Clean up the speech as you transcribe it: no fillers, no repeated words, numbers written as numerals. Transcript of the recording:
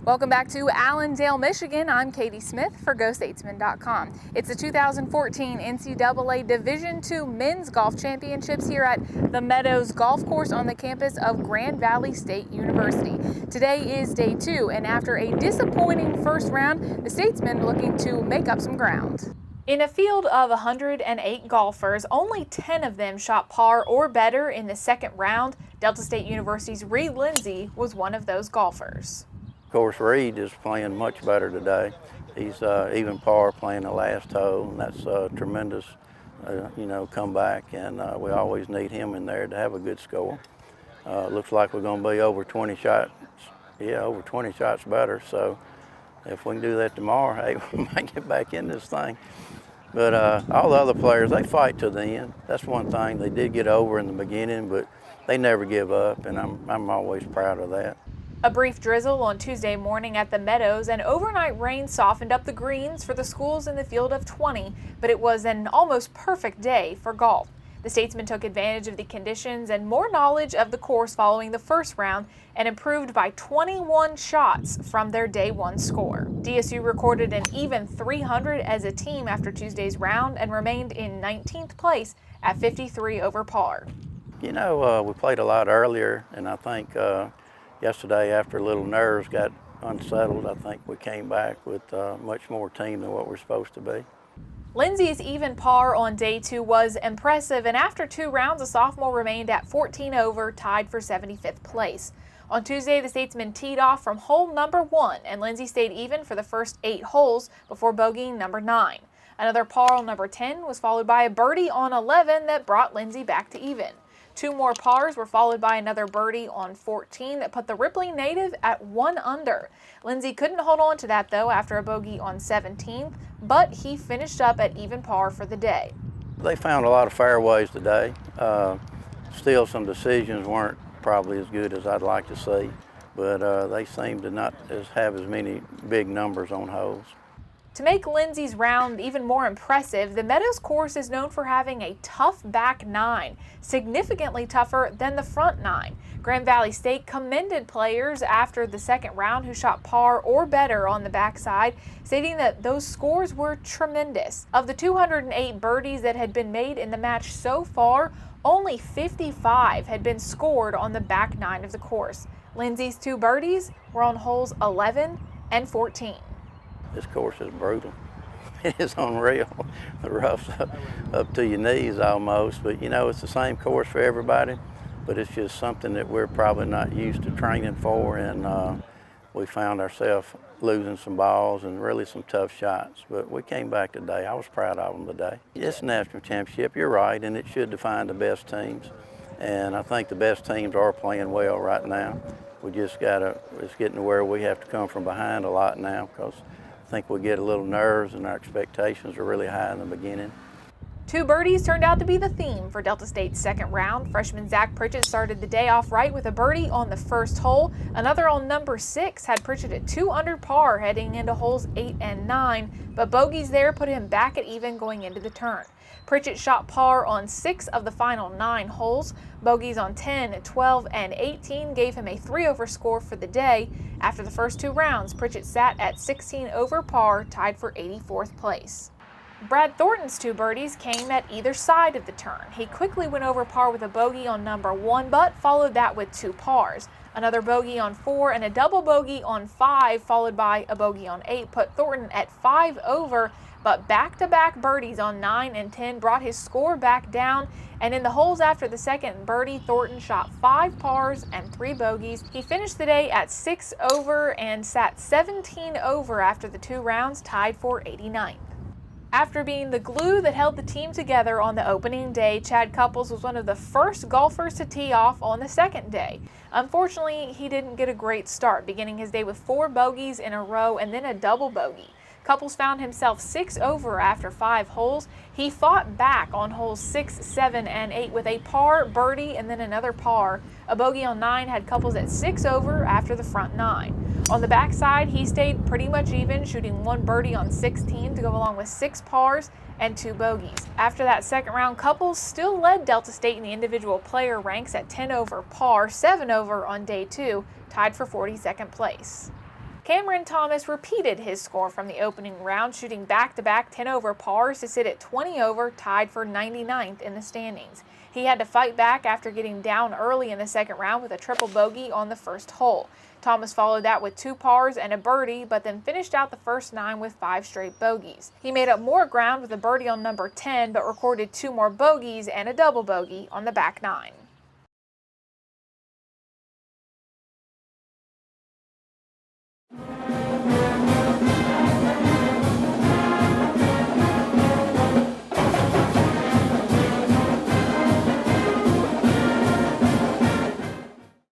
Welcome back to Allendale, Michigan. I'm Katie Smith for GoStatesmen.com. It's the 2014 NCAA Division II Men's Golf Championships here at the Meadows Golf Course on the campus of Grand Valley State University. Today is day 2, and after a disappointing first round, the Statesmen are looking to make up some ground. In a field of 108 golfers, only 10 of them shot par or better in the second round. Delta State University's Reed Lindsay was one of those golfers. Of course, Reed is playing much better today. He's even par playing the last hole, and that's a tremendous, comeback, and we always need him in there to have a good score. Looks like we're going to be over 20 shots, over 20 shots better, so if we can do that tomorrow, hey, we might get back in this thing. But all the other players, they fight to the end. That's one thing. They did get over in the beginning, but they never give up, and I'm always proud of that. A brief drizzle on Tuesday morning at the Meadows and overnight rain softened up the greens for the schools in the field of 20, but it was an almost perfect day for golf. The Statesmen took advantage of the conditions and more knowledge of the course following the first round and improved by 21 shots from their day 1 score. DSU recorded an even 300 as a team after Tuesday's round and remained in 19th place at 53 over par. We played a lot earlier, and I think yesterday, after a little nerves got unsettled, I think we came back with much more team than what we're supposed to be. Lindsay's even par on day 2 was impressive, and after 2 rounds, the sophomore remained at 14 over, tied for 75th place. On Tuesday, the Statesmen teed off from hole number 1, and Lindsay stayed even for the first 8 holes before bogeying number 9. Another par on number 10 was followed by a birdie on 11 that brought Lindsay back to even. 2 more pars were followed by another birdie on 14 that put the Ripley native at 1 under. Lindsay couldn't hold on to that, though, after a bogey on 17th, but he finished up at even par for the day. They found a lot of fairways today. Still, some decisions weren't probably as good as I'd like to see, but they seemed to not have as many big numbers on holes. To make Lindsay's round even more impressive, the Meadows course is known for having a tough back 9, significantly tougher than the front 9. Grand Valley State commended players after the second round who shot par or better on the backside, stating that those scores were tremendous. Of the 208 birdies that had been made in the match so far, only 55 had been scored on the back 9 of the course. Lindsay's 2 birdies were on holes 11 and 14. This course is brutal. It is unreal. The rough's up to your knees almost, but it's the same course for everybody, but it's just something that we're probably not used to training for, and we found ourselves losing some balls and really some tough shots, but we came back today. I was proud of them today. It's a national championship, you're right, and it should define the best teams, and I think the best teams are playing well right now. We just it's getting to where we have to come from behind a lot now, because I think we get a little nerves and our expectations are really high in the beginning. 2 birdies turned out to be the theme for Delta State's second round. Freshman Zach Pritchett started the day off right with a birdie on the first hole. Another on number 6 had Pritchett at 2 under par heading into holes 8 and 9, but bogeys there put him back at even going into the turn. Pritchett shot par on 6 of the final 9 holes. Bogeys on 10, 12, and 18 gave him a 3 over score for the day. After the first 2 rounds, Pritchett sat at 16 over par, tied for 84th place. Brad Thornton's 2 birdies came at either side of the turn. He quickly went over par with a bogey on number 1, but followed that with 2 pars. Another bogey on 4 and a double bogey on 5, followed by a bogey on 8, put Thornton at 5 over, but back-to-back birdies on 9 and 10 brought his score back down, and in the holes after the second birdie, Thornton shot 5 pars and 3 bogeys. He finished the day at 6 over and sat 17 over after the 2 rounds, tied for 89th. After being the glue that held the team together on the opening day, Chad Couples was one of the first golfers to tee off on the second day. Unfortunately, he didn't get a great start, beginning his day with 4 bogeys in a row and then a double bogey. Couples found himself 6 over after 5 holes. He fought back on holes 6, 7, and 8 with a par, birdie, and then another par. A bogey on 9 had Couples at 6 over after the front 9. On the backside, he stayed pretty much even, shooting 1 birdie on 16 to go along with 6 pars and 2 bogeys. After that second round, Couples still led Delta State in the individual player ranks at 10 over par, 7 over on day 2, tied for 42nd place. Cameron Thomas repeated his score from the opening round, shooting back-to-back 10-over pars to sit at 20 over, tied for 99th in the standings. He had to fight back after getting down early in the second round with a triple bogey on the first hole. Thomas followed that with 2 pars and a birdie, but then finished out the first 9 with 5 straight bogeys. He made up more ground with a birdie on number 10, but recorded 2 more bogeys and a double bogey on the back 9.